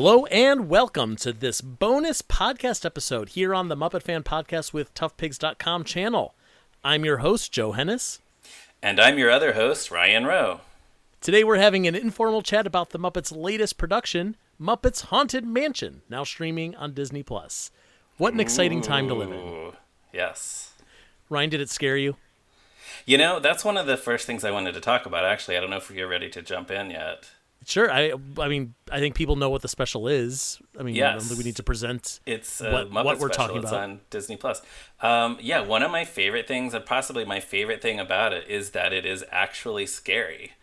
Hello and welcome to this bonus podcast episode here on the Muppet Fan Podcast with ToughPigs.com channel. I'm your host, Joe Hennes. And I'm your other host, Ryan Rowe. Today we're having an informal chat about the Muppets' latest production, Muppets Haunted Mansion, now streaming on Disney+. What an exciting time to live in. Yes. Ryan, did it scare you? You know, that's one of the first things I wanted to talk about, actually. I don't know if you're ready to jump in yet. Sure. I mean, I think people know what the special is. I mean, yes. I don't think we need to present it's what Muppet we're special. talking It's about. on Disney+. Yeah, one of my favorite things, and possibly my favorite thing about it, is that it is actually scary.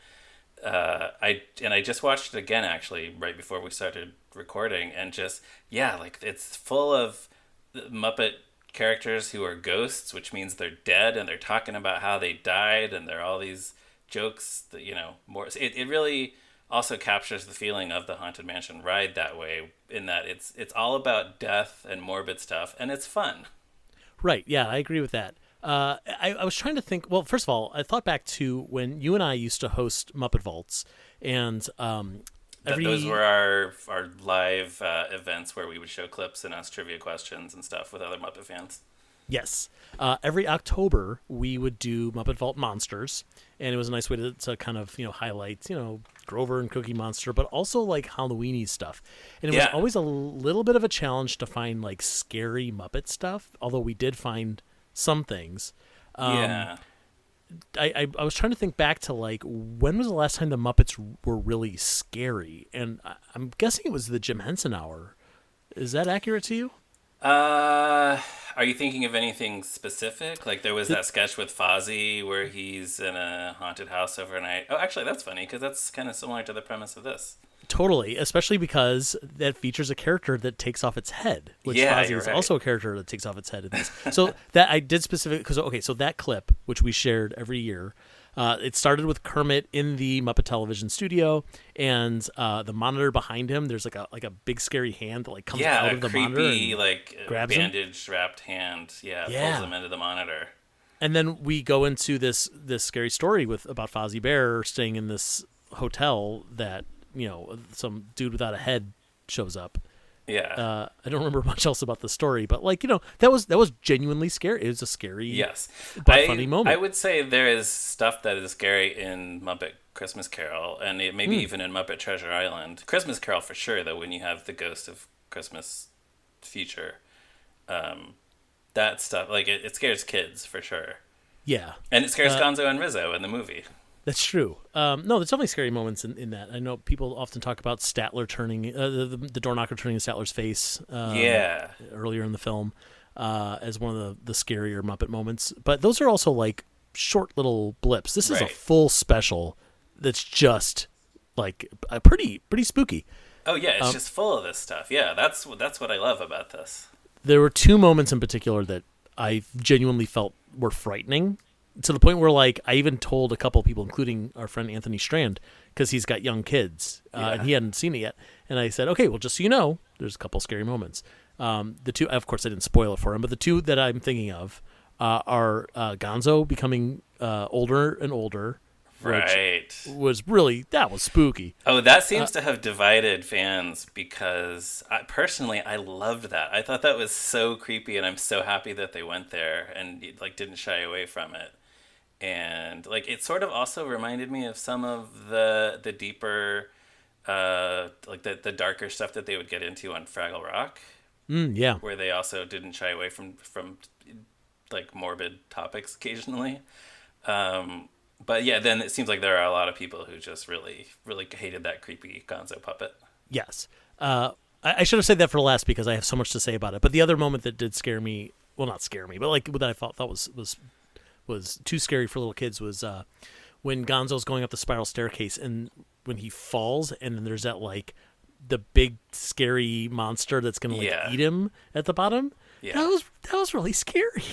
I just watched it again, actually, right before we started recording, and just, yeah, like, it's full of Muppet characters who are ghosts, which means they're dead, and they're talking about how they died, and there are all these jokes that, you know, more. It really also captures the feeling of the Haunted Mansion ride that way, in that it's all about death and morbid stuff, and it's fun. Right. Yeah, I agree with that. I was trying to think. Well, first of all, I thought back to when you and I used to host Muppet Vaults, and those were our live events where we would show clips and ask trivia questions and stuff with other Muppet fans. Yes. Every October, we would do Muppet Vault Monsters, and it was a nice way to kind of, highlight, Grover and Cookie Monster, but also, like, Halloween-y stuff. And it was always a little bit of a challenge to find, like, scary Muppet stuff, although we did find some things. Yeah. I was trying to think back to, like, when was the last time the Muppets were really scary? And I'm guessing it was the Jim Henson Hour. Is that accurate to you? Are you thinking of anything specific? Like there was that sketch with Fozzie where he's in a haunted house overnight. Oh, actually, that's funny because that's kind of similar to the premise of this. Totally, especially because that features a character that takes off its head, which Fozzie is also a character that takes off its head in this. So that I did specifically because so that clip, which we shared every year, it started with Kermit in the Muppet Television studio, and the monitor behind him, there's like a big scary hand that like comes out of the monitor and like grabs him. Bandage wrapped hand, pulls him into the monitor. And then we go into this scary story about Fozzie Bear staying in this hotel that some dude without a head shows up. Yeah. I don't remember much else about the story, but that was genuinely scary. It was a scary, but funny moment. I would say there is stuff that is scary in Muppet Christmas Carol, and maybe even in Muppet Treasure Island. Christmas Carol for sure, though, when you have the Ghost of Christmas Future, that stuff, like it scares kids for sure. Yeah. And it scares Gonzo and Rizzo in the movie. That's true. No, there's definitely scary moments in that. I know people often talk about Statler turning, the door knocker turning in Statler's face earlier in the film as one of the scarier Muppet moments. But those are also like short little blips. This is a full special that's just like pretty spooky. Oh, yeah, it's just full of this stuff. Yeah, that's what I love about this. There were two moments in particular that I genuinely felt were frightening, to the point where, like, I even told a couple of people, including our friend Anthony Strand, because he's got young kids, and he hadn't seen it yet. And I said, okay, well, just so you know, there's a couple scary moments. The two, of course, I didn't spoil it for him, but the two that I'm thinking of are Gonzo becoming older and older. Right. Was that was spooky. Oh, that seems to have divided fans because personally, I loved that. I thought that was so creepy, and I'm so happy that they went there and like didn't shy away from it. And like it sort of also reminded me of some of the deeper, like the darker stuff that they would get into on Fraggle Rock. Where they also didn't shy away from like morbid topics occasionally. But yeah, then it seems like there are a lot of people who just really, really hated that creepy Gonzo puppet. Yes. I should have said that for last because I have so much to say about it. But the other moment that did scare me, well, not scare me, but like what I thought was too scary for little kids was when Gonzo's going up the spiral staircase and when he falls and then there's that like the big scary monster that's going to eat him at the bottom. Yeah. That was really scary.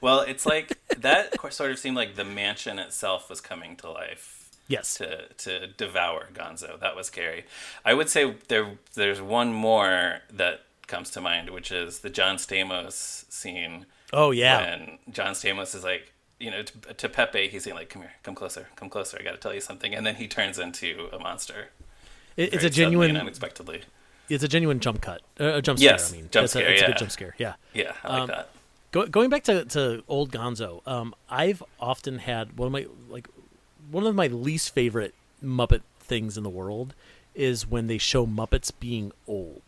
Well, it's like that sort of seemed like the mansion itself was coming to life. Yes. To devour Gonzo. That was scary. I would say there's one more that comes to mind, which is the John Stamos scene. Oh, yeah. When John Stamos is like, to Pepe, he's saying like, come here, come closer, I got to tell you something. And then he turns into a monster. It's a genuine, and unexpectedly. It's a genuine jump cut, a jump scare. Yes, I mean, jump it's scare. it's Yeah, a good jump scare. Yeah. yeah, I like that. Going back to old Gonzo, I've often had one of my least favorite Muppet things in the world is when they show Muppets being old.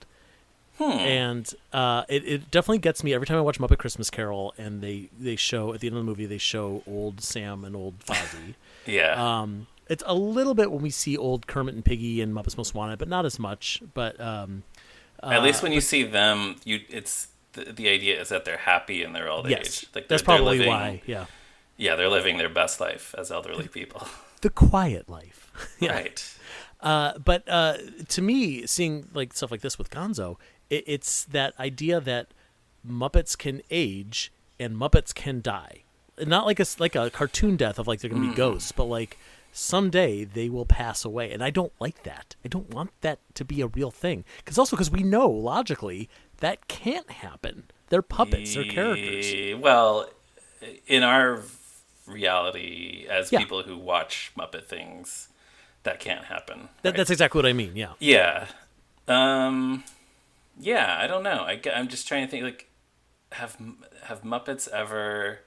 And it definitely gets me every time I watch Muppet Christmas Carol, and they show at the end of the movie they show old Sam and old Fozzie. Yeah. It's a little bit when we see old Kermit and Piggy and Muppets Most Wanted, but not as much. But at least when you see them, it's the idea is that they're happy in their old yes, age. Like that's they're probably living, why. Yeah. Yeah, they're living their best life as elderly people. The quiet life. Yeah. Right. But to me, seeing like stuff like this with Gonzo, it's that idea that Muppets can age and Muppets can die. Not like a cartoon death of like they're going to be ghosts, but like someday they will pass away. And I don't like that. I don't want that to be a real thing. Because we know logically that can't happen. They're puppets. They're characters. Well, in our reality, as Yeah. people who watch Muppet things, that can't happen. That, right? That's exactly what I mean. Yeah. Yeah. Yeah, I don't know. I'm just trying to think, like, have Muppets ever,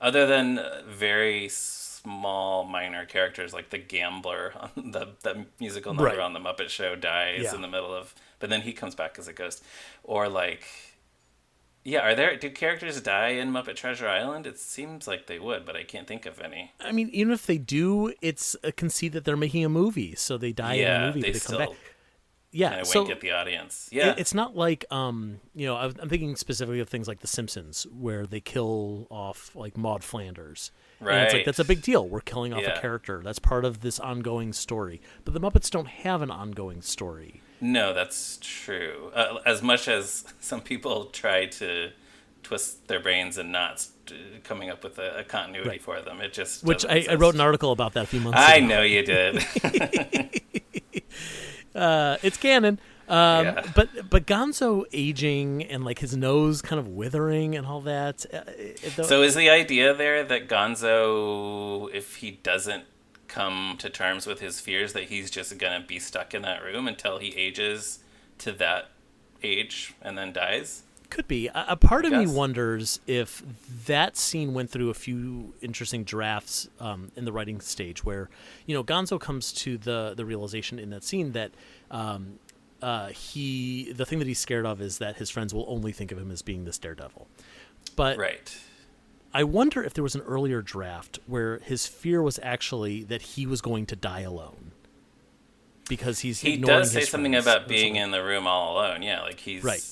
other than very small minor characters like the gambler on the musical number Right. on the Muppet Show dies Yeah. in the middle of, but then he comes back as a ghost, or like, yeah, do characters die in Muppet Treasure Island? It seems like they would, but I can't think of any. I mean, even if they do, it's a conceit that they're making a movie, so they die in a movie, they but they come still back. Yeah, kind of so wink at the audience. Yeah, it's not like I'm thinking specifically of things like The Simpsons, where they kill off like Maude Flanders. right. And it's like that's a big deal. We're killing off Yeah. a character. That's part of this ongoing story. But the Muppets don't have an ongoing story. No, that's true. As much as some people try to twist their brains and not coming up with a continuity Right. for them, it just Which doesn't I exist. wrote an article about that a few months ago. I know you did. It's canon. Yeah. But Gonzo aging and like his nose kind of withering and all that. So is the idea there that Gonzo, if he doesn't come to terms with his fears, that he's just gonna be stuck in that room until he ages to that age and then dies? Could be. A part of me guess. wonders if that scene went through a few interesting drafts in the writing stage where, Gonzo comes to the realization in that scene that the thing that he's scared of is that his friends will only think of him as being this daredevil. But Right. I wonder if there was an earlier draft where his fear was actually that he was going to die alone. Because he's He ignoring does say his something friends about or being something. in the room all alone. Yeah, like he's Right.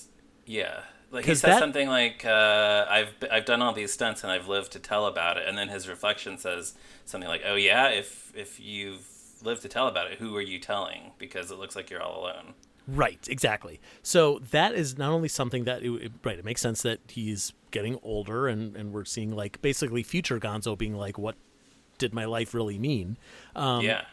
Yeah, like he 'Cause says that- something like, "I've done all these stunts and I've lived to tell about it." And then his reflection says something like, "Oh yeah, if you've lived to tell about it, who are you telling? Because it looks like you're all alone." Right, exactly. So that is not only something that it makes sense that he's getting older, and we're seeing like basically future Gonzo being like, what did my life really mean? Yeah.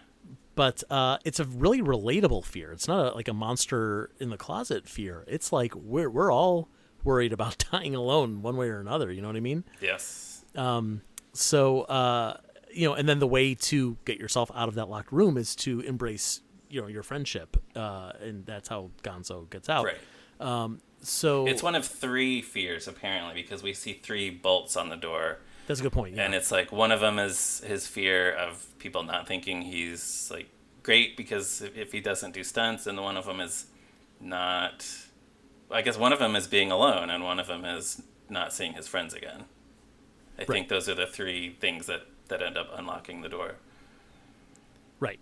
But it's a really relatable fear. It's not like a monster in the closet fear. It's like we're all worried about dying alone one way or another. You know what I mean? Yes. So and then the way to get yourself out of that locked room is to embrace your friendship, and that's how Gonzo gets out. Right. So It's one of 3 fears apparently, because we see 3 bolts on the door. that's a good point. Yeah. And it's like one of them is his fear of people not thinking he's like great because if he doesn't do stunts, and one of them is not. I guess one of them is being alone, and one of them is not seeing his friends again. I think those are the 3 things that end up unlocking the door. Right.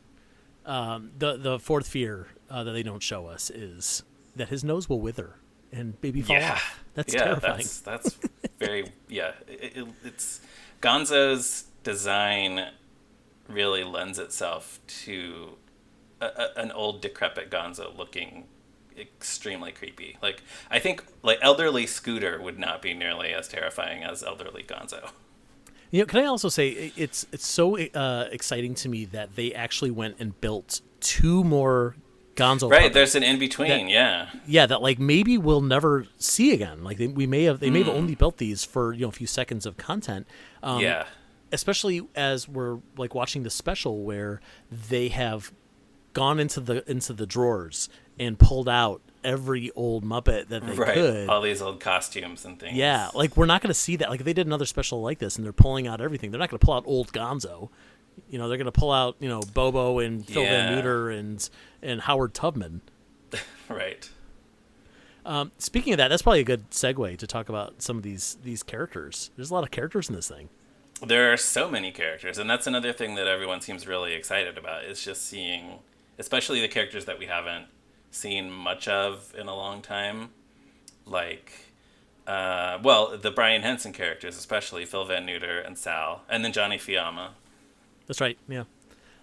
The fourth fear that they don't show us is that his nose will wither and maybe fall off. That's terrifying. That's very it's Gonzo's design really lends itself to an old decrepit Gonzo looking extremely creepy. Like I think like elderly Scooter would not be nearly as terrifying as elderly Gonzo. Can I also say it's so exciting to me that they actually went and built 2 more Gonzo. Right, puppets there's an in between. that- Yeah. that like maybe we'll never see again. Like they may have only built these for a few seconds of content. Yeah. Especially as we're like watching the special where they have gone into the drawers and pulled out every old Muppet that they Right. could. All these old costumes and things. Yeah, like we're not going to see that. Like if they did another special like this and they're pulling out everything, they're not going to pull out old Gonzo. You know, they're going to pull out, you know, Bobo and Phil Van Meter and Howard Tubman. Right. Speaking of that, that's probably a good segue to talk about some of these characters. There's a lot of characters in this thing. There are so many characters, and that's another thing that everyone seems really excited about, is just seeing, especially the characters that we haven't seen much of in a long time. Like, the Brian Henson characters, especially Phil Van Neuter and Sal, and then Johnny Fiamma. That's right, yeah.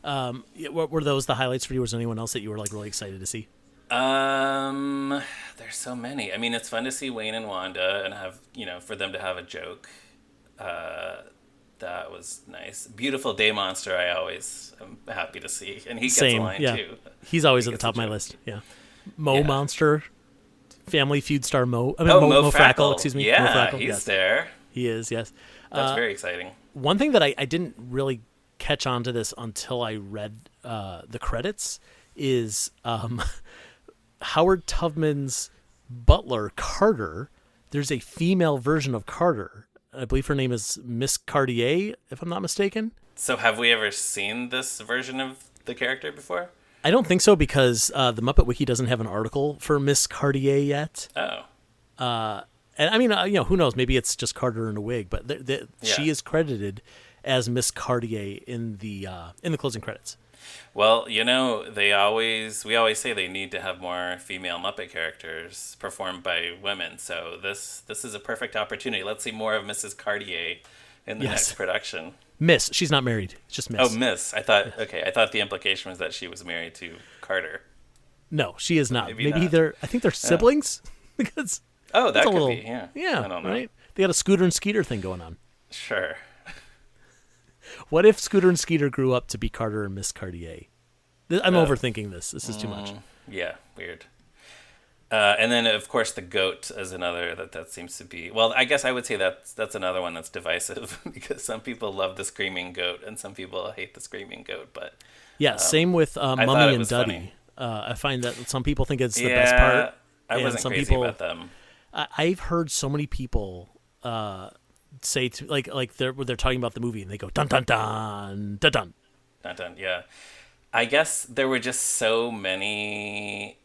What were those the highlights for you? Was there anyone else that you were like really excited to see? There's so many. I mean, it's fun to see Wayne and Wanda and have, you know, for them to have a joke. That was nice. Beautiful Day Monster, I always am happy to see. And he gets a line, too. He's always at the top of my list, yeah. Monster, Family Feud star Mo. I mean, Mo Frackle, excuse me. Yeah, Mo Frackle, he's there. He is, yes. That's very exciting. One thing that I didn't really catch on to this until I read the credits is Howard Tubman's butler, Carter. There's a female version of Carter. I believe her name is Miss Cartier, if I'm not mistaken. So have we ever seen this version of the character before? I don't think so, because the Muppet Wiki doesn't have an article for Miss Cartier yet. Oh. And I mean, you know, who knows? Maybe it's just Carter in a wig, but she is credited as Miss Cartier in the closing credits. Well, you know, we always say they need to have more female Muppet characters performed by women. So this is a perfect opportunity. Let's see more of Mrs. Cartier in the next production. Miss, she's not married. It's just Miss. Oh, Miss. I thought the implication was that she was married to Carter. No, she is not. Maybe not. I think they're siblings because. That could be. Yeah. Yeah. I don't know. Right. They got a Scooter and Skeeter thing going on. Sure. What if Scooter and Skeeter grew up to be Carter and Miss Cartier? I'm overthinking this. This is too much. Yeah, weird. And then, of course, the goat is another that seems to be... Well, I guess I would say that's another one that's divisive because some people love the screaming goat and some people hate the screaming goat. But yeah, same with Mummy and Duddy. I find that some people think it's the best part. I wasn't crazy about them. I've heard so many people say to like they're talking about the movie and they go dun dun dun dun dun dun dun. Yeah, I guess there were just so many,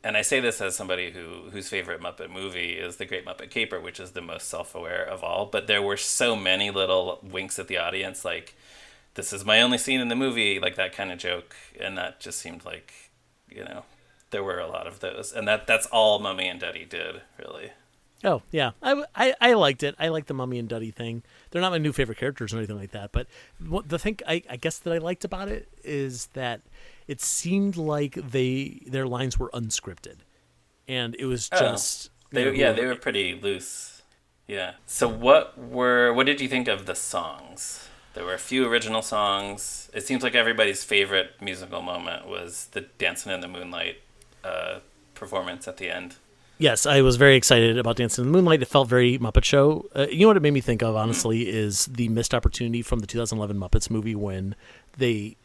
and I say this as somebody whose favorite Muppet movie is The Great Muppet Caper, which is the most self-aware of all. But there were so many little winks at the audience, like "This is my only scene in the movie," like that kind of joke, and that just seemed like, you know, there were a lot of those, and that's all Mummy and Duddy did, really. Oh, yeah. I liked it. I liked the Mummy and Duddy thing. They're not my new favorite characters or anything like that, but the thing I guess that I liked about it is that it seemed like their lines were unscripted, and it was just they were pretty loose. Yeah. So what did you think of the songs? There were a few original songs. It seems like everybody's favorite musical moment was the Dancing in the Moonlight performance at the end. Yes, I was very excited about Dancing in the Moonlight. It felt very Muppet Show. You know what it made me think of, honestly, is the missed opportunity from the 2011 Muppets movie when they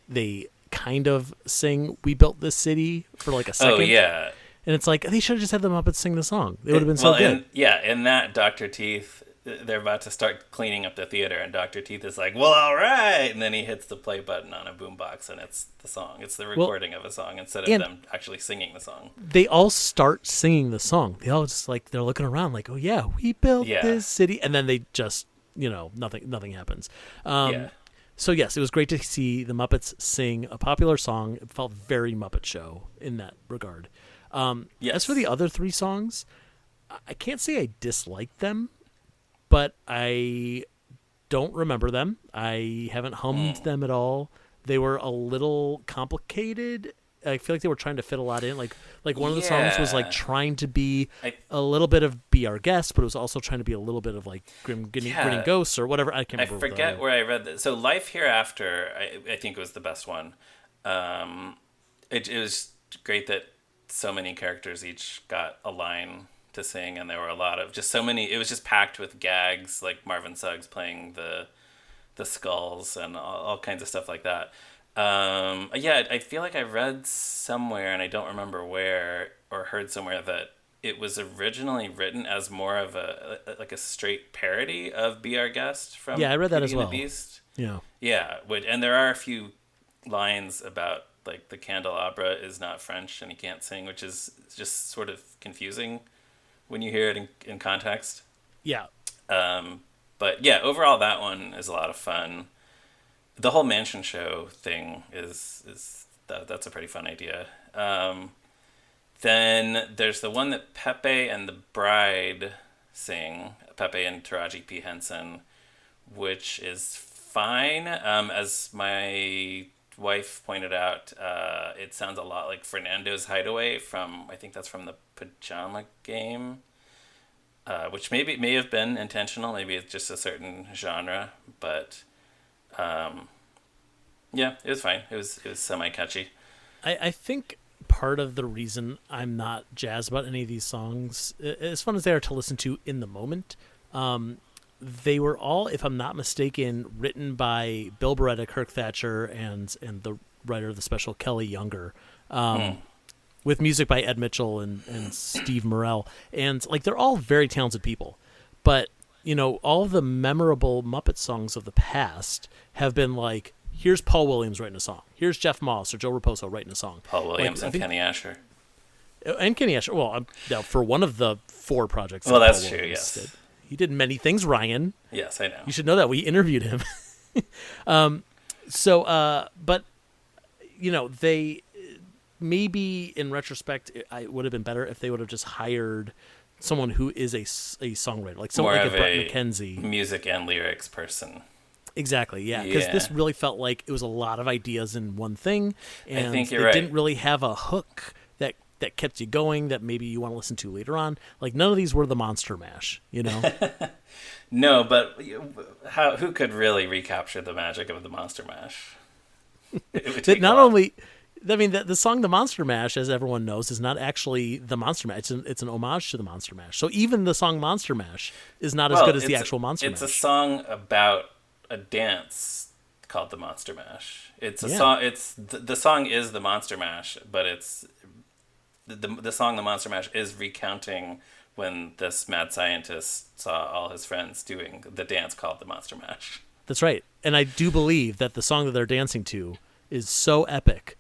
kind of sing "We Built This City" for like a second. Oh, yeah. And it's like, they should have just had the Muppets sing the song. It would have been so good. In that, Dr. Teeth, they're about to start cleaning up the theater, and Dr. Teeth is like, "Well, all right," and then he hits the play button on a boombox, and it's the song. It's the recording of a song instead of them actually singing the song. They all start singing the song. They all just they're looking around like, "Oh yeah, we built this city," and then they just, nothing happens. So yes, it was great to see the Muppets sing a popular song. It felt very Muppet Show in that regard. As for the other three songs, I can't say I disliked them, but I don't remember them. I haven't hummed them at all. They were a little complicated. I feel like they were trying to fit a lot in. Like one of the songs was like trying to be a little bit of Be Our Guest, but it was also trying to be a little bit of like Grinning Ghosts or whatever. I can't remember. I forget where I read this. So Life Hereafter, I think was the best one. It was great that so many characters each got a line to sing, and there were a lot of just so many. It was just packed with gags, like Marvin Suggs playing the skulls and all kinds of stuff like that. Yeah, I feel like I read somewhere, and I don't remember where, or heard somewhere that it was originally written as more of like a straight parody of "Be Our Guest" Yeah, from I read that Beauty as and the well. Beast. Yeah. Yeah, and there are a few lines about like the candelabra is not French and he can't sing, which is just sort of confusing when you hear it in context. Yeah. But yeah, overall that one is a lot of fun. The whole mansion show thing is that's a pretty fun idea. Then there's the one that Pepe and the Bride sing, Pepe and Taraji P Henson, which is fine. As my wife pointed out, it sounds a lot like Fernando's Hideaway from, I think that's from the Pajama Game, which maybe may have been intentional. Maybe it's just a certain genre, but yeah, it was fine. It was semi catchy. I think part of the reason I'm not jazzed about any of these songs, as fun as they are to listen to in the moment, they were all, if I'm not mistaken, written by Bill Beretta, Kirk Thatcher, and the writer of the special, Kelly Younger, with music by Ed Mitchell and Steve Morell. And like they're all very talented people. But, all of the memorable Muppet songs of the past have been like, here's Paul Williams writing a song. Here's Jeff Moss or Joe Raposo writing a song. Paul Williams and Kenny Asher. And Kenny Asher. Well, now for one of the 4 projects. Well, that's Paul true, Williams yes. did. He did many things, Ryan. Yes, I know. You should know that. We interviewed him. But, they maybe in retrospect, it would have been better if they would have just hired someone who is a songwriter, like someone More like of Brett a McKenzie. music and lyrics person. Exactly, yeah. Because Yeah. this really felt like it was a lot of ideas in one thing, and think you're it right. didn't really have a hook that kept you going that maybe you want to listen to later on. Like none of these were the Monster Mash, No, but who could really recapture the magic of the Monster Mash? It would That take not a lot. only, I mean, the song "The Monster Mash," as everyone knows, is not actually the Monster Mash. It's an homage to the Monster Mash. So even the song "Monster Mash" is not as good as the actual Monster It's Mash. a song about a dance called the Monster Mash. It's a Yeah. song. The song is the Monster Mash, but it's the song "The Monster Mash" is recounting when this mad scientist saw all his friends doing the dance called the Monster Mash. That's right. And I do believe that the song that they're dancing to is so epic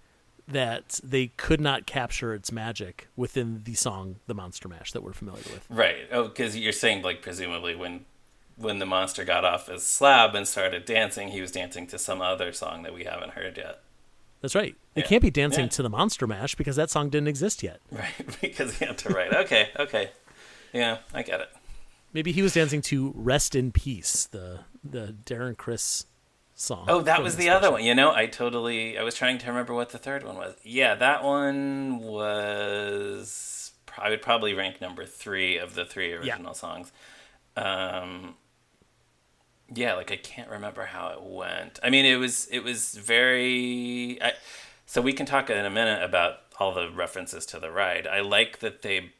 that they could not capture its magic within the song "The Monster Mash" that we're familiar with. Right. Oh, because you're saying like presumably when the monster got off his slab and started dancing, he was dancing to some other song that we haven't heard yet. That's right. They Yeah. can't be dancing Yeah. to the Monster Mash because that song didn't exist yet. Right. Because he had to write. Okay. Yeah, I get it. Maybe he was dancing to "Rest in Peace," the Darren Criss song. Oh, that from was the the other special. one. I was trying to remember what the third one was. Yeah, that one was, I would probably rank number 3 of the 3 original songs. Yeah, like I can't remember how it went. I mean, it was very. So we can talk in a minute about all the references to the ride. I like that they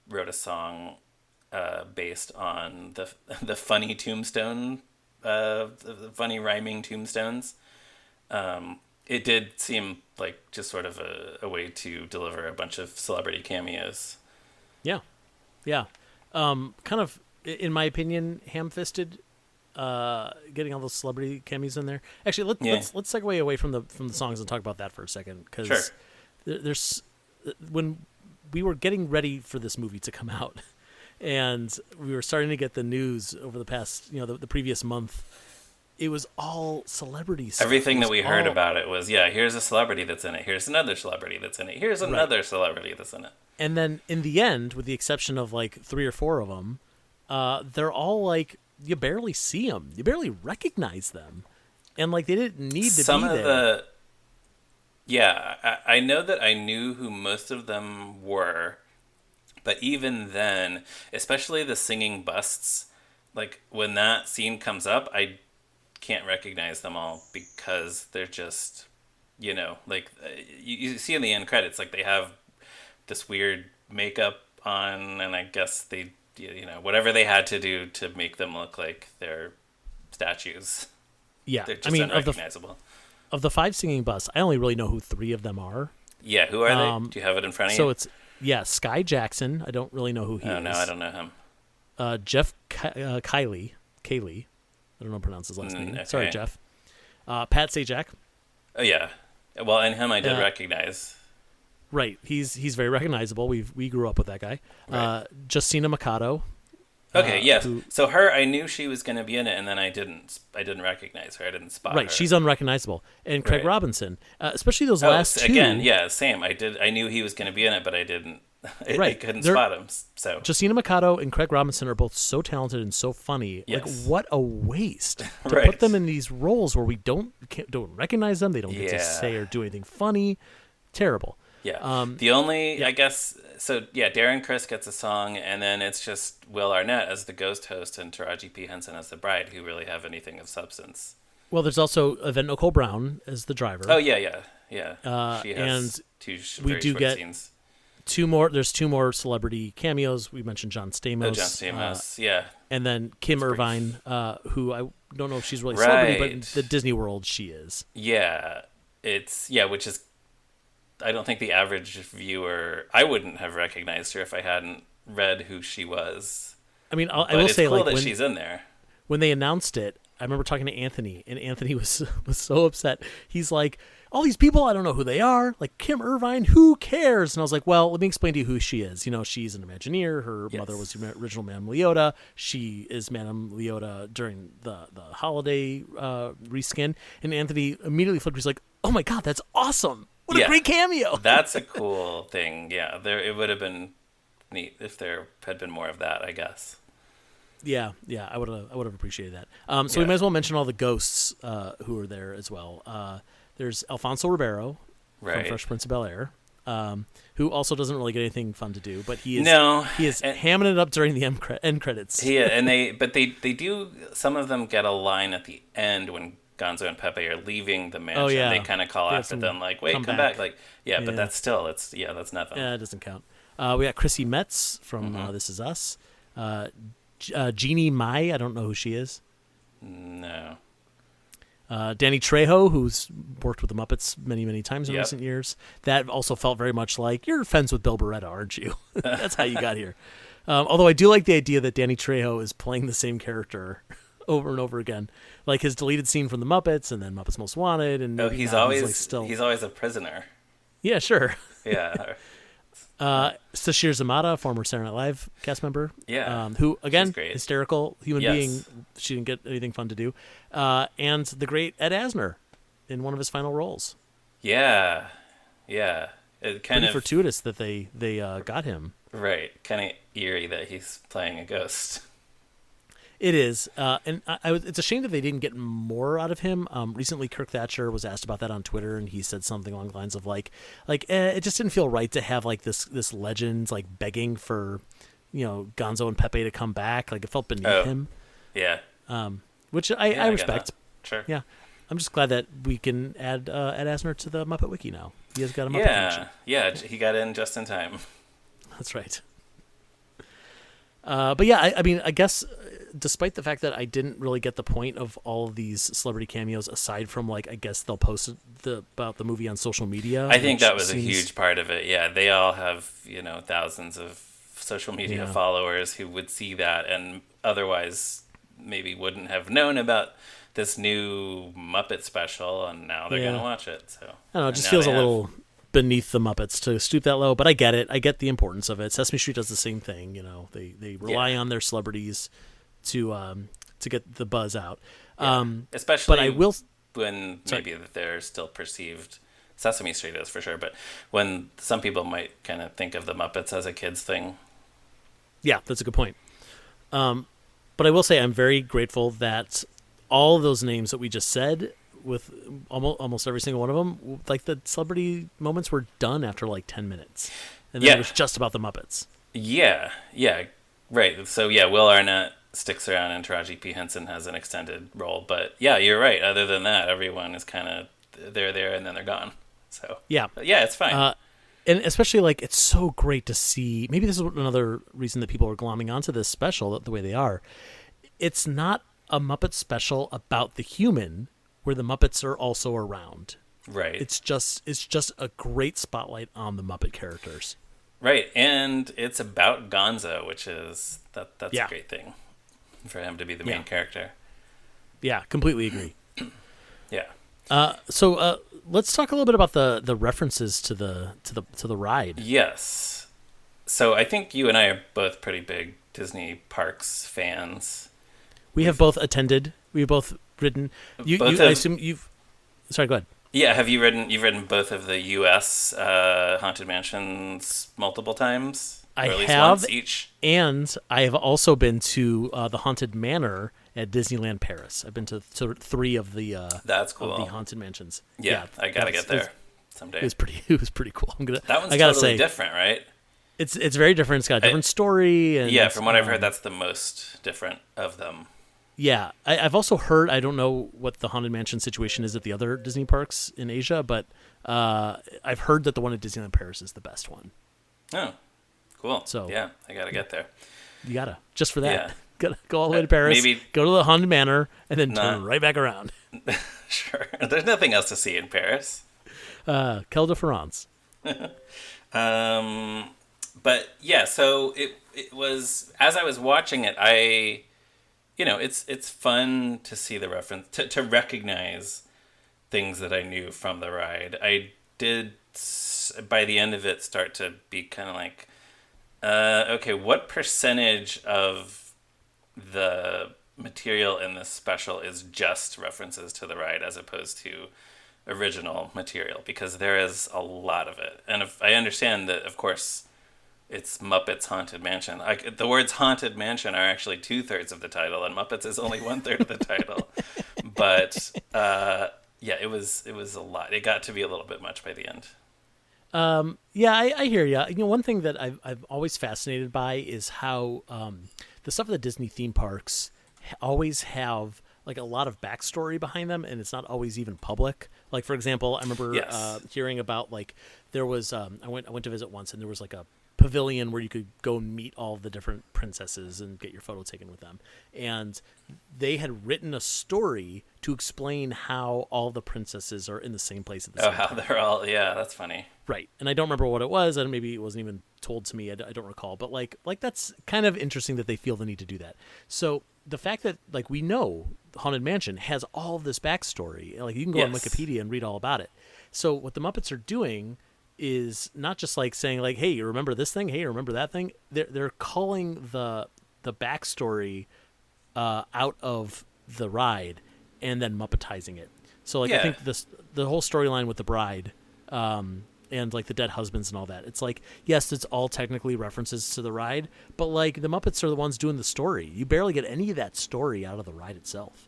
wrote a song based on the funny tombstone, the funny rhyming tombstones. It did seem like just sort of a way to deliver a bunch of celebrity cameos. Yeah. Kind of, in my opinion, ham-fisted. Getting all those celebrity cameos in there. Actually, let's segue away from the songs and talk about that for a second, because Sure. there's when we were getting ready for this movie to come out, and we were starting to get the news over the past, the previous month. It was all celebrity stuff. Everything that we heard all- about it was, here's a celebrity that's in it. Here's another celebrity that's in it. Here's another celebrity that's in it. And then in the end, with the exception of like 3 or 4 of them, they're all like, you barely see them. You barely recognize them. And like they didn't need to Some be of there. I know that I knew who most of them were, but even then, especially the singing busts, like when that scene comes up, I can't recognize them all because they're just, like you see in the end credits, like they have this weird makeup on, and I guess they, whatever they had to do to make them look like they're statues. Yeah. They're just I mean, unrecognizable. of the 5 singing bus, I only really know who 3 of them are. Yeah, who are they? Do you have it in front of you? So it's Sky Jackson. I don't really know who he is. Oh no, I don't know him. Jeff Kiley. I don't know how to pronounce his last name. Okay. Sorry, Jeff. Pat Sajak. Oh yeah, well, and him I did recognize. Right, he's very recognizable. We grew up with that guy. Right. Justina Mikado. Okay, yes. So her, I knew she was going to be in it, and then I didn't recognize her. I didn't spot her. Right, she's unrecognizable. And Craig Robinson, especially those last 2. Again, yeah, same. I knew he was going to be in it, but I didn't. I couldn't spot him. So Justina Mikado and Craig Robinson are both so talented and so funny. Yes. Like, what a waste to put them in these roles where we don't recognize them. They don't get to say or do anything funny. Terrible. Yeah. The only, I guess, so yeah, Darren Criss gets a song, and then it's just Will Arnett as the ghost host and Taraji P. Henson as the bride, who really have anything of substance. Well, there's also Yvette Nicole Brown as the driver. Oh, yeah. She has and 2 we very do short get scenes. 2 more. There's 2 more celebrity cameos. We mentioned John Stamos. Oh, John Stamos, yeah. And then Kim Irvine, who I don't know if she's really a celebrity, but in the Disney world she is. Yeah. Which is, I don't think the average viewer, I wouldn't have recognized her if I hadn't read who she was. I mean, I will say, cool like, that when she's in there. When they announced it, I remember talking to Anthony, and Anthony was so upset. He's like, all these people, I don't know who they are. Like, Kim Irvine, who cares? And I was like, well, let me explain to you who she is. You know, she's an Imagineer. Her mother was the original Madame Leota. She is Madame Leota during the holiday reskin. And Anthony immediately flipped. He's like, oh my God, that's awesome. What a great cameo. That's a cool thing. Yeah, it would have been neat if there had been more of that, I guess. Yeah, I would have appreciated that. So we might as well mention all the ghosts who are there as well. There's Alfonso Ribeiro from Fresh Prince of Bel-Air, who also doesn't really get anything fun to do, but he is hamming it up during the end credits. They do. Some of them get a line at the end when Gonzo and Pepe are leaving the mansion. Oh, yeah. They kind of call after them, like, "Wait, come back!" Like, but that's still that's nothing. Yeah, it doesn't count. We got Chrissy Metz from This Is Us. Jeannie Mai, I don't know who she is. No. Danny Trejo, who's worked with the Muppets many, many times in recent years. That also felt very much like, you're friends with Bill Beretta, aren't you? That's how you got here. Although I do like the idea that Danny Trejo is playing the same character over and over again. Like his deleted scene from the Muppets and then Muppets Most Wanted. And he's always a prisoner. Yeah, sure. Yeah. Sashir Zamata, former Saturday Night Live cast member. Yeah. Who, again, hysterical human being. She didn't get anything fun to do. And the great Ed Asner in one of his final roles. Yeah. Yeah. It kind of fortuitous that they got him. Right. Kind of eerie that he's playing a ghost. It is, and it's a shame that they didn't get more out of him. Recently, Kirk Thatcher was asked about that on Twitter, and he said something along the lines of it just didn't feel right to have like this legend like begging for, Gonzo and Pepe to come back. Like it felt beneath him. Yeah. Which I respect. Sure. Yeah. I'm just glad that we can add Ed Asner to the Muppet Wiki now. He has got a Muppet connection. Yeah, he got in just in time. That's right. But yeah, I mean, I guess despite the fact that I didn't really get the point of all of these celebrity cameos, aside from I guess they'll post about the movie on social media. I think that was a huge part of it. Yeah, they all have thousands of social media followers who would see that and otherwise maybe wouldn't have known about this new Muppet special, and now they're gonna watch it. So I don't know, it just feels a little beneath the Muppets to stoop that low, but I get it. I get the importance of it. Sesame Street does the same thing. They rely on their celebrities to get the buzz out. Especially but I will when maybe they're still perceived. Sesame Street is for sure, but when some people might kind of think of the Muppets as a kids thing. Yeah, that's a good point. But I will say I'm very grateful that all of those names that we just said, with almost every single one of them, like the celebrity moments were done after 10 minutes, and then it was just about the Muppets. Yeah, right. So Will Arnett sticks around, and Taraji P. Henson has an extended role. But you're right. Other than that, everyone is kind of they're there and then they're gone. So it's fine. And especially it's so great to see. Maybe this is another reason that people are glomming onto this special the way they are. It's not a Muppet special about the human, where the Muppets are also around. Right. It's just a great spotlight on the Muppet characters. Right, and it's about Gonzo, which is that's Yeah. a great thing for him to be the main character. Yeah, completely agree. Yeah. So let's talk a little bit about the references to the ride. Yes. So I think you and I are both pretty big Disney parks fans. We have both attended. We've both ridden. I assume you've. Sorry, go ahead. Yeah, you've ridden both of the U.S. Haunted Mansions multiple times? I or at least have, once each? And I have also been to the Haunted Manor at Disneyland Paris. I've been to 3 of the That's cool. of the Haunted Mansions. Yeah, I gotta get there someday. It was pretty cool. That one's I gotta totally say, different, right? It's very different. It's got a different story. And yeah, from what I've heard, that's the most different of them. Yeah, I've also heard, I don't know what the Haunted Mansion situation is at the other Disney parks in Asia, but I've heard that the one at Disneyland Paris is the best one. Oh, cool. So yeah, I gotta get there. You gotta, just for that. Yeah. Gotta go all the way to Paris, go to the Haunted Manor, and then turn right back around. Sure. There's nothing else to see in Paris. Quai de France. But yeah, so it was, as I was watching it, it's fun to see the reference, to recognize things that I knew from the ride. I did, by the end of it, start to be kind of like, okay, what percentage of the material in this special is just references to the ride as opposed to original material? Because there is a lot of it. And if I understand that, of course, it's Muppets Haunted Mansion. The words Haunted Mansion are actually 2/3 of the title, and Muppets is only 1/3 of the title. But yeah, it was a lot. It got to be a little bit much by the end. Yeah, I hear you. You know, one thing that I've always fascinated by is how the stuff at the Disney theme parks always have like a lot of backstory behind them, and it's not always even public. Like, for example, I remember hearing about, like, there was I went to visit once, and there was like a pavilion where you could go and meet all the different princesses and get your photo taken with them. And they had written a story to explain how all the princesses are in the same place at the same time. Oh, how they're all, yeah, that's funny. Right. And I don't remember what it was, and maybe it wasn't even told to me. I don't recall. But like that's kind of interesting that they feel the need to do that. So the fact that, like, we know Haunted Mansion has all of this backstory. Like, you can go on Wikipedia and read all about it. So what the Muppets are doing is not just like saying, like, hey, you remember this thing? Hey, you remember that thing? They're calling the backstory out of the ride and then Muppetizing it. So, like, I think the whole storyline with the bride and, like, the dead husbands and all that, it's like, yes, it's all technically references to the ride, but, like, the Muppets are the ones doing the story. You barely get any of that story out of the ride itself.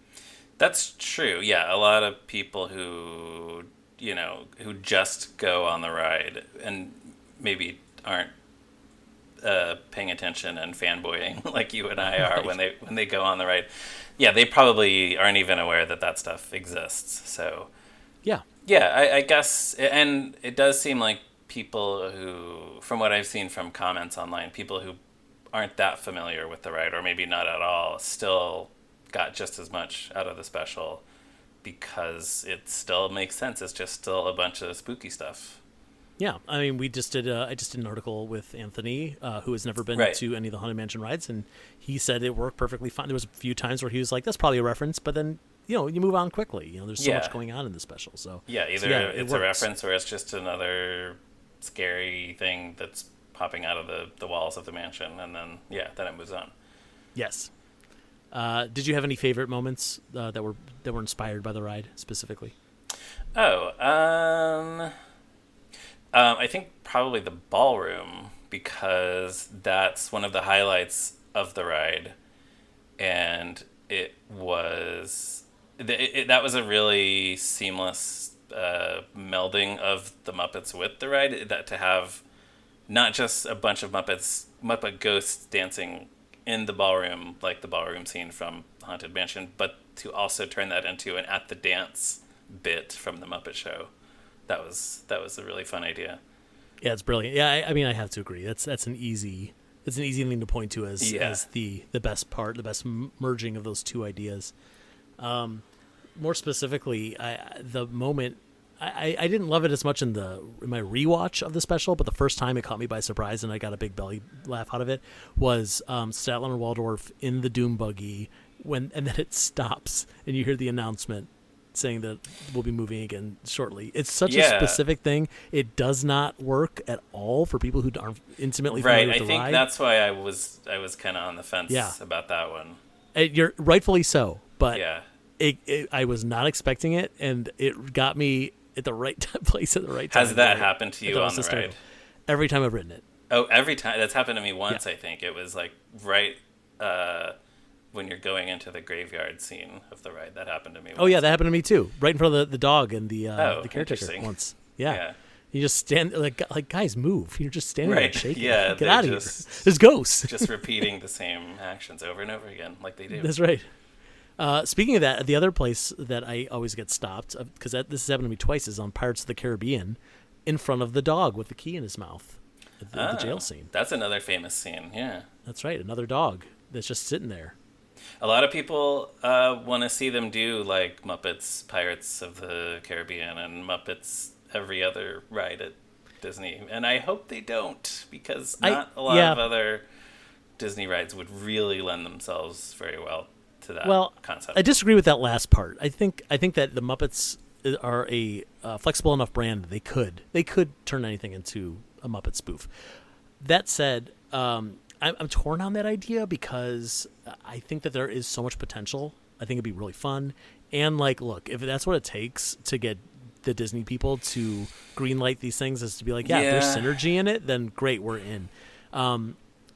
That's true. Yeah, a lot of people who just go on the ride and maybe aren't paying attention and fanboying like you and I are when they go on the ride. Yeah, they probably aren't even aware that stuff exists. So yeah, I guess, and it does seem like people who, from what I've seen from comments online, people who aren't that familiar with the ride, or maybe not at all, still got just as much out of the special because it still makes sense. It's just still a bunch of spooky stuff. Yeah, I mean, I just did an article with Anthony, who has never been to any of the Haunted Mansion rides, and he said it worked perfectly fine. There was a few times where he was like, "That's probably a reference," but then you move on quickly. There's so much going on in the special. So either it's a reference or it's just another scary thing that's popping out of the walls of the mansion, and then it moves on. Yes. Did you have any favorite moments that were inspired by the ride specifically? I think probably the ballroom, because that's one of the highlights of the ride, and it was that was a really seamless melding of the Muppets with the ride. That to have not just a bunch of Muppet ghosts dancing in the ballroom, like the ballroom scene from Haunted Mansion, but to also turn that into an at the dance bit from the Muppet Show. That was a really fun idea. Yeah, it's brilliant. Yeah, I mean, I have to agree. That's an easy thing to point to as the best part, the best merging of those two ideas. more specifically, the moment I didn't love it as much in my rewatch of the special, but the first time it caught me by surprise and I got a big belly laugh out of it was Statler and Waldorf in the Doom buggy and then it stops and you hear the announcement saying that we'll be moving again shortly. It's such a specific thing. It does not work at all for people who aren't intimately familiar with the ride. I think that's why I was kind of on the fence about that one. You're rightfully so, but I was not expecting it, and it got me at the right place at the right time. Has that happened to you on the ride? Every time I've ridden it. Oh, every time? That's happened to me once, I think. It was like right when you're going into the graveyard scene of the ride. That happened to me once. Oh, yeah, that happened to me too. Right in front of the dog and the caretaker once. Yeah. You just stand, like guys, move. You're just standing there shaking. Yeah, get out of here. There's ghosts. Just repeating the same actions over and over again, like they do. That's right. Speaking of that, the other place that I always get stopped, because this has happened to me twice, is on Pirates of the Caribbean, in front of the dog with the key in his mouth at the jail scene. That's another famous scene, yeah. That's right, another dog that's just sitting there. A lot of people want to see them do like Muppets Pirates of the Caribbean and Muppets every other ride at Disney, and I hope they don't, because not a lot of other Disney rides would really lend themselves very well to that concept. I disagree with that last part. I think that the Muppets are a flexible enough brand that they could turn anything into a Muppet spoof. That said, I'm torn on that idea because I think that there is so much potential. I think it'd be really fun, and look, if that's what it takes to get the Disney people to greenlight these things, is to be like, if there's synergy in it, then great, we're in.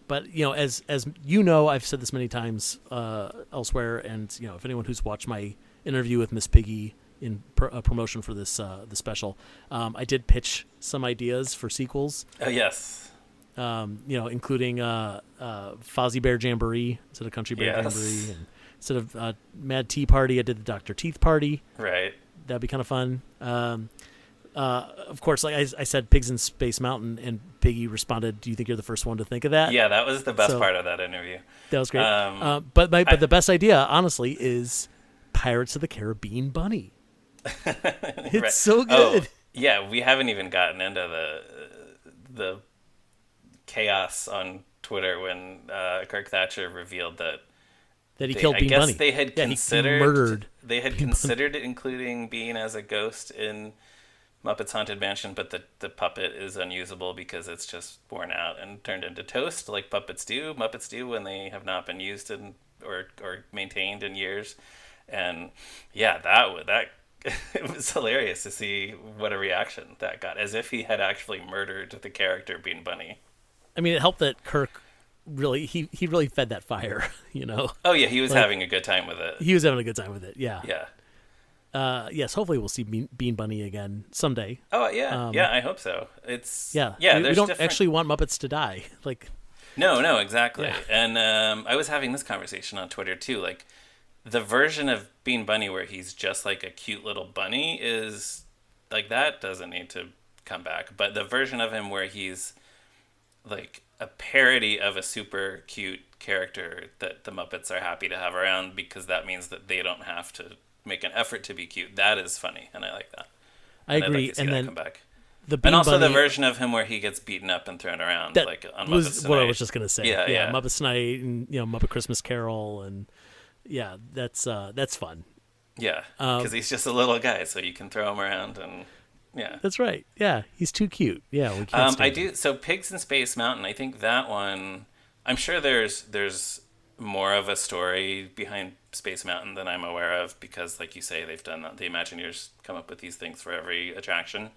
But as you know, I've said this many times elsewhere, and if anyone who's watched my interview with Miss Piggy in promotion for this the special, I did pitch some ideas for sequels. Oh yes. Including Fozzie Bear Jamboree instead of Country Bear Jamboree, and instead of Mad Tea Party, I did the Dr. Teeth Party. Right. That'd be kind of fun. Of course, like I said, Pigs in Space Mountain, and Piggy responded, "Do you think you're the first one to think of that?" Yeah, that was the best part of that interview. That was great. But the best idea, honestly, is Pirates of the Caribbean Bunny. It's so good. Oh, yeah, we haven't even gotten into the chaos on Twitter when Kirk Thatcher revealed that he killed Bean Bunny. I guess they had considered murdered. They had considered including Bean as a ghost in Muppets Haunted Mansion, but the puppet is unusable because it's just worn out and turned into toast, like Muppets do when they have not been used or maintained in years. And yeah, that it was hilarious to see what a reaction that got, as if he had actually murdered the character Bean Bunny. I mean, it helped that Kirk really he really fed that fire, Oh yeah, he was having a good time with it. He was having a good time with it. Yeah. Yeah. Yes, hopefully we'll see Bean Bunny again someday. Oh yeah, I hope so. It's we don't actually want Muppets to die. No, exactly. Yeah. And I was having this conversation on Twitter too. Like, the version of Bean Bunny where he's just like a cute little bunny is like, that doesn't need to come back. But the version of him where he's like a parody of a super cute character that the Muppets are happy to have around, because that means that they don't have to make an effort to be cute. That is funny, and I like that. I agree. I'd like to see and that then come back. And also the version of him where he gets beaten up and thrown around, like on Muppets was Tonight. what I was just gonna say. Yeah. Muppets Tonight and Muppet Christmas Carol, and that's fun. Yeah, because he's just a little guy, so you can throw him around, and yeah, that's right. Yeah, he's too cute. Yeah, we can't. I do. So Pigs in Space Mountain, I think that one. I'm sure there's more of a story behind Space Mountain than I'm aware of, because, like you say, they've done the Imagineers come up with these things for every attraction.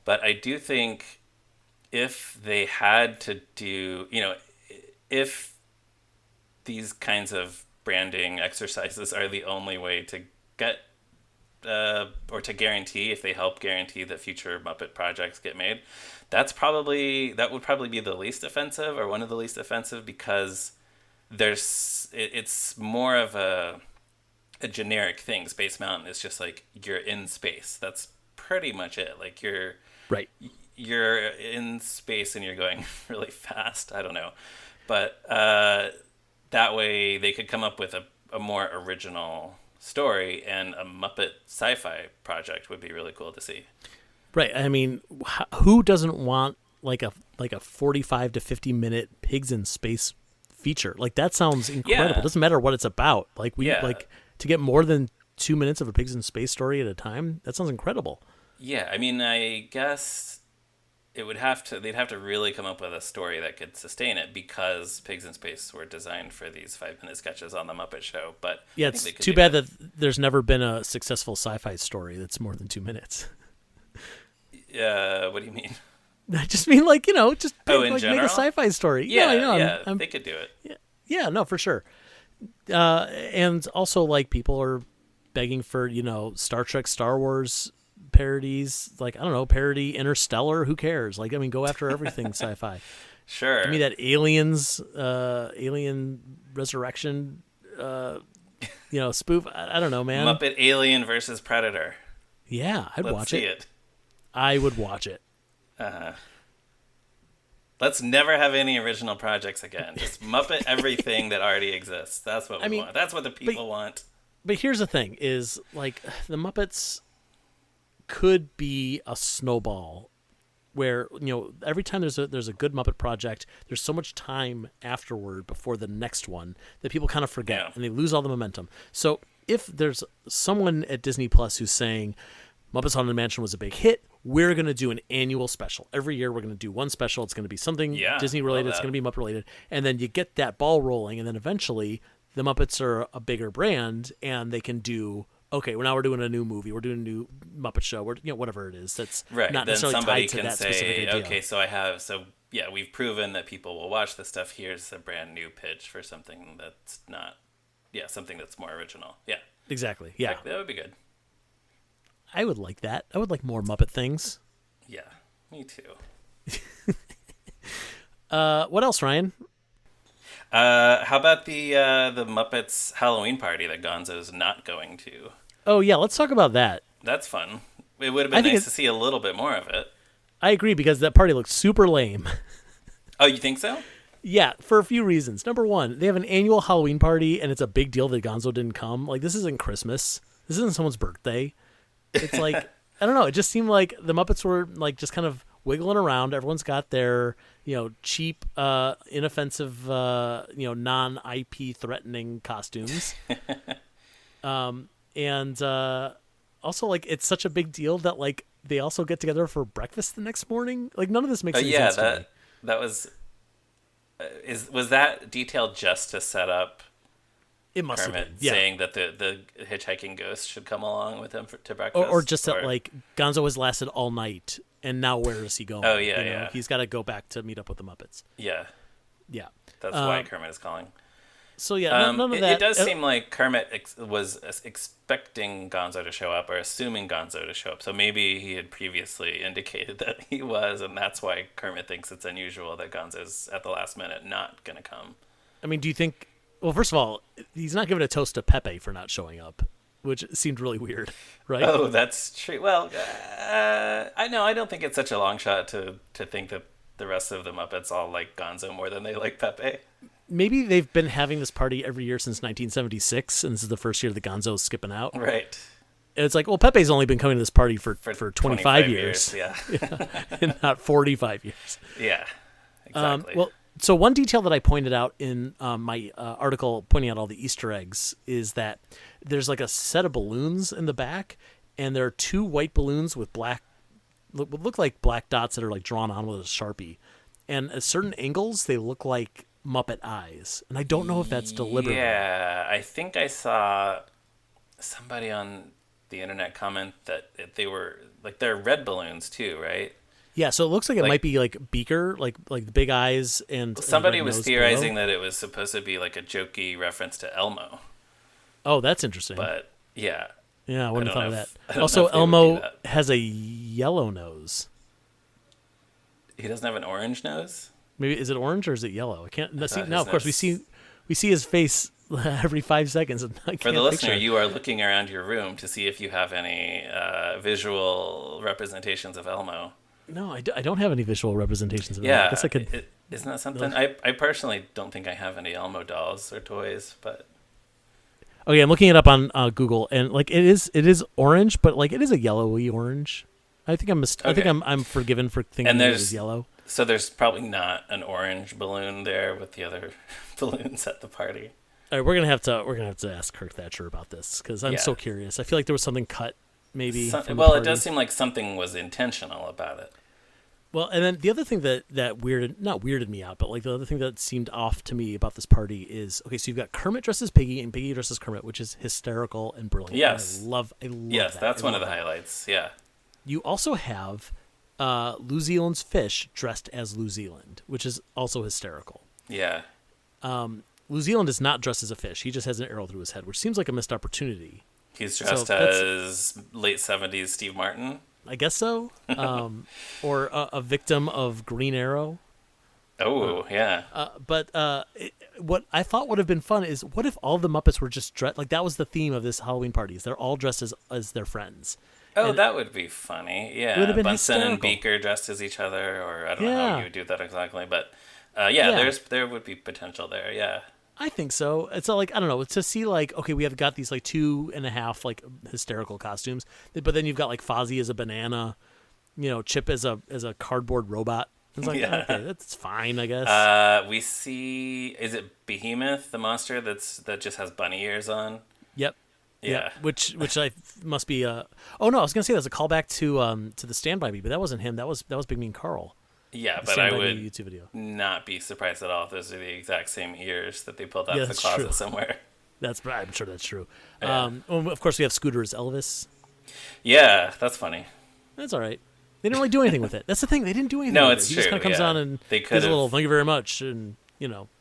But I do think if they had to do, if these kinds of branding exercises are the only way to get or to guarantee, if they help guarantee that future Muppet projects get made, that would probably be the least offensive, or one of the least offensive, because it's more of a generic thing. Space Mountain is just like, you're in space. That's pretty much it. Like, you're in space and you're going really fast. I don't know, but that way they could come up with a more original story, and a Muppet sci-fi project would be really cool to see. Right. I mean, who doesn't want like a 45 to 50 minute pigs in space feature? Like that sounds incredible. Yeah. It doesn't matter what it's about. Like Yeah. like to get more than 2 minutes of a pigs in space story at a time. That sounds incredible. Yeah, I mean, I guess they'd have to really come up with a story that could sustain it, because Pigs in Space were designed for these 5-minute sketches on the Muppet Show. But Yeah, I it's think they could too do bad it. that there's never been a successful sci-fi story that's more than 2 minutes. What do you mean? I just mean like, just In make a general? sci-fi story. Yeah, I know. yeah, they could do it. Yeah, no, for sure. And also like people are begging for, Star Trek, Star Wars parodies. Like, I don't know, parody Interstellar. Who cares? Like, I mean, go after everything sci-fi. Sure. Give me that Alien Resurrection, spoof. I don't know, man. Muppet Alien versus Predator. Yeah, I'd Let's watch see it. it. I would watch it. Let's never have any original projects again. Just Muppet everything that already exists. That's what we want. That's what the people want. But here's the thing: is like the Muppets could be a snowball, where every time there's a good Muppet project, there's so much time afterward before the next one that people kind of forget and they lose all the momentum. So if there's someone at Disney Plus who's saying Muppets Haunted Mansion was a big hit, we're going to do an annual special. Every year we're going to do one special. It's going to be something Disney related. It's going to be Muppet related. And then you get that ball rolling, and then eventually the Muppets are a bigger brand and they can do, okay, well, now we're doing a new movie. We're doing a new Muppet show. We're, whatever it is. That's right. not Then necessarily somebody tied to can that specific say, idea. okay, we've proven that people will watch this stuff. Here's a brand new pitch for something that's not, something that's more original. Yeah. Exactly. Yeah. That would be good. I would like that. I would like more Muppet things. Yeah, me too. What else, Ryan? How about the Muppets Halloween party that Gonzo's not going to? Oh, yeah, let's talk about that. That's fun. It would have been nice to see a little bit more of it. I agree, because that party looks super lame. Oh, you think so? Yeah, for a few reasons. Number one, they have an annual Halloween party, and it's a big deal that Gonzo didn't come. Like, this isn't Christmas. This isn't someone's birthday. It's like, I don't know. It just seemed like the Muppets were like just kind of wiggling around. Everyone's got their, cheap, inoffensive, non-IP threatening costumes. And also, like, it's such a big deal that, like, they also get together for breakfast the next morning. Like, none of this makes any sense to me. That was... was that detail just to set up It must Kermit have been. Yeah. saying that the hitchhiking ghost should come along with him to breakfast? Or just that, like, Gonzo has lasted all night, and now where is he going? Oh, yeah, yeah. He's got to go back to meet up with the Muppets. Yeah. Yeah. That's why Kermit is calling. So, yeah, none of that. It does seem like Kermit was expecting Gonzo to show up, or assuming Gonzo to show up. So maybe he had previously indicated that he was, and that's why Kermit thinks it's unusual that Gonzo's at the last minute not going to come. I mean, do you think... Well, first of all, he's not giving a toast to Pepe for not showing up, which seemed really weird, right? Oh, that's true. Well, I don't think it's such a long shot to think that the rest of the Muppets all like Gonzo more than they like Pepe. Maybe they've been having this party every year since 1976, and this is the first year that Gonzo's skipping out. Right. And it's like, well, Pepe's only been coming to this party for 25 years. Yeah. And not 45 years. Yeah, exactly. So one detail that I pointed out in my article pointing out all the Easter eggs is that there's like a set of balloons in the back, and there are 2 white balloons with look like black dots that are like drawn on with a Sharpie. And at certain angles, they look like Muppet eyes. And I don't know if that's deliberate. Yeah, I think I saw somebody on the internet comment that they were, like, they're red balloons too, right? Yeah, so it looks like it might be like Beaker, like the big eyes and somebody and was nose theorizing below. that it was supposed to be like a jokey reference to Elmo. Oh, that's interesting. But yeah. Yeah, I wouldn't have thought of I that. don't Also, know if they would do Elmo that. has a yellow nose. He doesn't have an orange nose? Maybe is it orange or is it yellow? I can't see thought now. his Of course, nose- we see his face every 5 seconds. And I For can't the listener, picture it. you are looking around your room to see if you have any visual representations of Elmo. No, I don't have any visual representations of it. Yeah, I guess I could. isn't that something? I personally don't think I have any Elmo dolls or toys, but Okay, I'm looking it up on Google, and like it is orange, but like it is a yellowy orange. I think I think Okay. I'm forgiven for thinking And that it was yellow. there's probably not an orange balloon there with the other balloons at the party. All right, we're gonna have to ask Kirk Thatcher about this because I'm Yeah. so curious. I feel like there was something cut maybe from the Well, it does party. seem like something was intentional about it. Well, and then the other thing that not weirded me out, but like the other thing that seemed off to me about this party is okay. So you've got Kermit dressed as Piggy and Piggy dressed as Kermit, which is hysterical and brilliant. And Yes. I love Yes, that. that's I one of love the that. highlights. Yeah. You also have New Zealand's fish dressed as New Zealand, which is also hysterical. Yeah. New Zealand is not dressed as a fish; he just has an arrow through his head, which seems like a missed opportunity. He's So dressed that's as late 70s Steve Martin. I guess so. Or a victim of Green Arrow. Oh, yeah. What I thought would have been fun is what if all the Muppets were just dressed like that was the theme of this Halloween party? Is they're all dressed as their friends. Oh, And that would be funny. it would Yeah. have been Bunsen and hysterical. Beaker dressed as each other, or I don't know how Yeah, you would do that exactly, but yeah, yeah. there would be potential there. Yeah. I think so. It's like I don't know. To see like okay, we have got these like 2.5 like hysterical costumes, but then you've got like Fozzie as a banana, Chip as a cardboard robot. It's like Yeah. okay, that's fine, I guess. We see, is it Behemoth, the monster that just has bunny ears on? Yep. Yep. Yeah. Which I must be. Oh no, I was gonna say that's a callback to the Stand By Me, but that wasn't him. That was Big Mean Carl. Yeah, The but Stand I By would Me YouTube video. not be surprised at all if those are the exact same ears that they pulled out Yeah, of the that's closet true. somewhere. I'm sure that's true. Yeah. Of course, we have Scooter as Elvis. Yeah, that's funny. That's all right. They didn't really do anything with it. That's the thing. They didn't do anything No, with it's it. He just true, kind of comes yeah. on and They does could a little have "thank you very much" and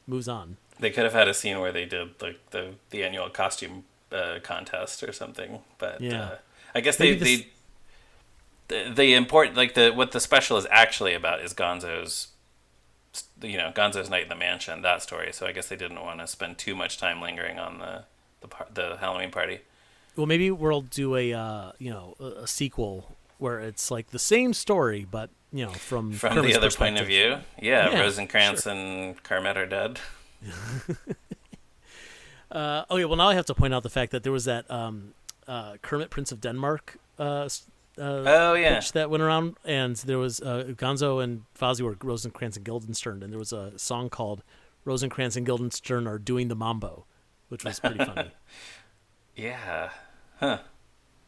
moves on. they could have had a scene where they did like the annual costume contest or something, but Yeah. I guess Maybe this. the important like the what the special is actually about is Gonzo's night in the mansion, that story. So I guess they didn't want to spend too much time lingering on the Halloween party. Well, maybe we'll do a sequel where it's like the same story, but from From Kermit's the other point perspective. of view, yeah, Yeah, Rosencrantz sure. and Kermit are dead. Okay, well now I have to point out the fact that there was that Kermit Prince of Denmark Oh yeah, pitch that went around, and there was Gonzo and Fozzie were Rosencrantz and Guildenstern, and there was a song called "Rosencrantz and Guildenstern are doing the mambo," which was pretty funny. yeah, huh?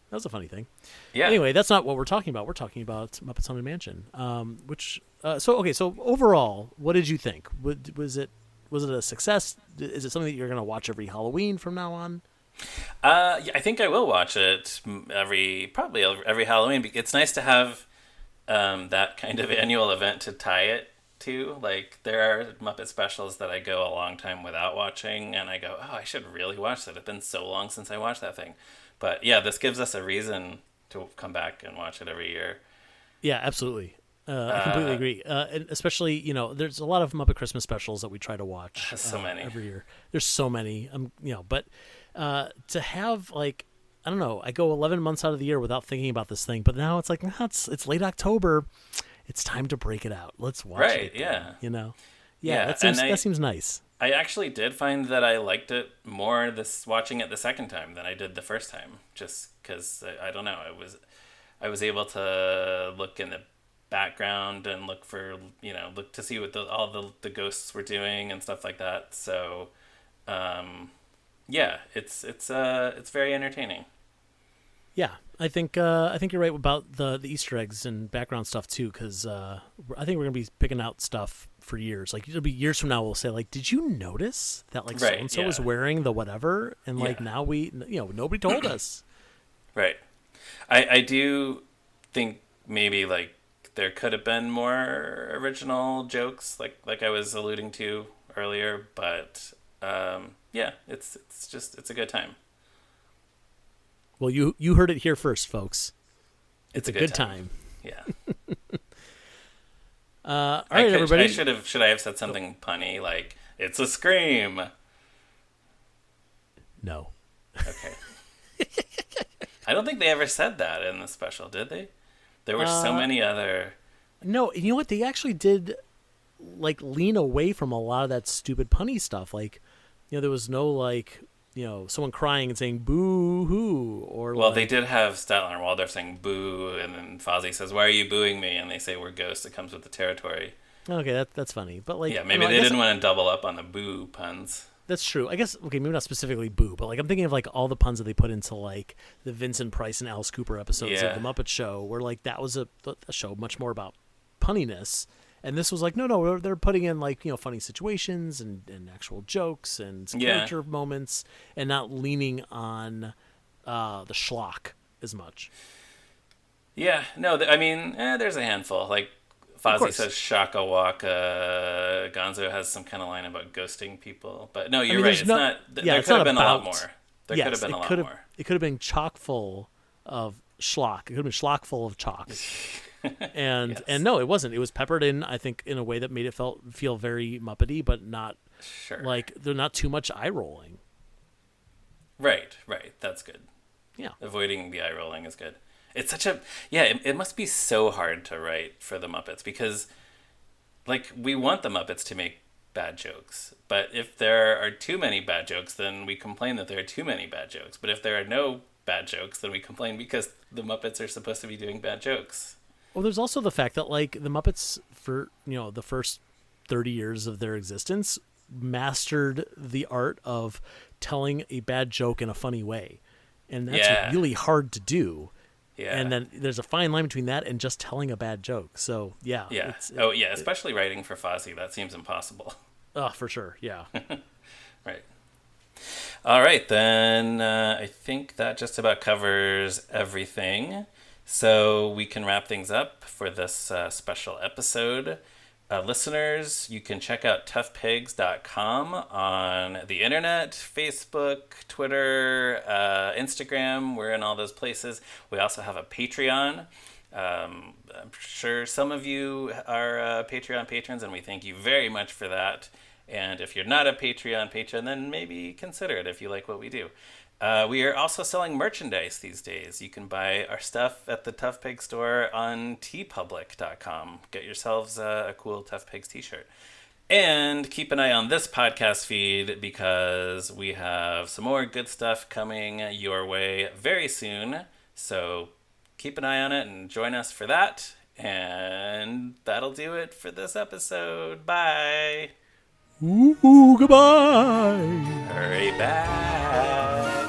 That was a funny thing. Yeah. Anyway, that's not what we're talking about. We're talking about Muppets Haunted Mansion. So overall, what did you think? Was it a success? Is it something that you're going to watch every Halloween from now on? Yeah, I think I will watch it probably every Halloween. It's nice to have that kind of annual event to tie it to. Like there are Muppet specials that I go a long time without watching, and I go, oh, I should really watch that. It's been so long since I watched that thing. But yeah, this gives us a reason to come back and watch it every year. Yeah, absolutely. I completely agree. And especially, there's a lot of Muppet Christmas specials that we try to watch So many. every year. There's so many. But to have like I don't know, I go 11 months out of the year without thinking about this thing, but now it's like it's late October. It's time to break it out. Let's watch Right, it. yeah. Yeah, Yeah, that seems nice. I actually did find that I liked it more watching it the second time than I did the first time, just because I don't know, I was able to look in the background and look for look to see what all the ghosts were doing and stuff like that. So, yeah, it's very entertaining. Yeah, I think you're right about the Easter eggs and background stuff too, because I think we're gonna be picking out stuff for years. Like it'll be years from now, we'll say like, did you notice that like so Right, and so yeah. was wearing the whatever, and like Yeah. now we nobody told us. Right. I do think maybe like there could have been more original jokes like I was alluding to earlier, but yeah, it's a good time. Well, you heard it here first, folks. It's a good time. Yeah. All right, everybody. Should I have said something punny like it's a scream? No. Okay. I don't think they ever said that in the special, did they? There were so many other. No, you know what? They actually did, like, lean away from a lot of that stupid punny stuff. Like, there was no, like, someone crying and saying boo hoo, or Well, they did have Statler and Waldorf saying boo, and then Fozzie says, "Why are you booing me?" And they say, "We're ghosts. It comes with the territory." okay, that's funny, but like, Yeah, maybe they didn't want to double up on the boo puns. that's true. I guess okay, maybe not specifically boo, but like I'm thinking of like all the puns that they put into like the Vincent Price and Alice Cooper episodes of the Muppet Show, where like that was a show much more about punniness. And this was like, no, they're putting in like, funny situations and actual jokes and some character moments, and not leaning on the schlock as much. Yeah, no, I mean, there's a handful. Like Fozzie says shaka waka. Gonzo has some kind of line about ghosting people. But no, you're right. It's not. There could have been a lot more. There could have been a lot more. It could have been chock full of schlock. It could have been schlock full of chalk. And no, it wasn't. It was peppered in, I think, in a way that made it feel very Muppety, but not like they're not too much eye rolling. Right. That's good. Yeah. Avoiding the eye rolling is good. It's such a it must be so hard to write for the Muppets because, like, we want the Muppets to make bad jokes, but if there are too many bad jokes, then we complain that there are too many bad jokes. But if there are no bad jokes, then we complain because the Muppets are supposed to be doing bad jokes. Well, there's also the fact that like the Muppets for the first 30 years of their existence mastered the art of telling a bad joke in a funny way, and that's really hard to do. Yeah. And then there's a fine line between that and just telling a bad joke. So yeah. Especially writing for Fozzie, that seems impossible. Oh, for sure. Yeah. Right. All right, then I think that just about covers everything. So we can wrap things up for this special episode. Listeners, you can check out toughpigs.com on the internet, Facebook, Twitter, Instagram. We're in all those places. We also have a Patreon. I'm sure some of you are Patreon patrons, and we thank you very much for that. And if you're not a Patreon patron, then maybe consider it if you like what we do. We are also selling merchandise these days. You can buy our stuff at the Tough Pig store on tpublic.com. Get yourselves a cool Tough Pigs t-shirt. And keep an eye on this podcast feed because we have some more good stuff coming your way very soon. So keep an eye on it and join us for that. And that'll do it for this episode. Bye. Ooh, goodbye. Hurry back.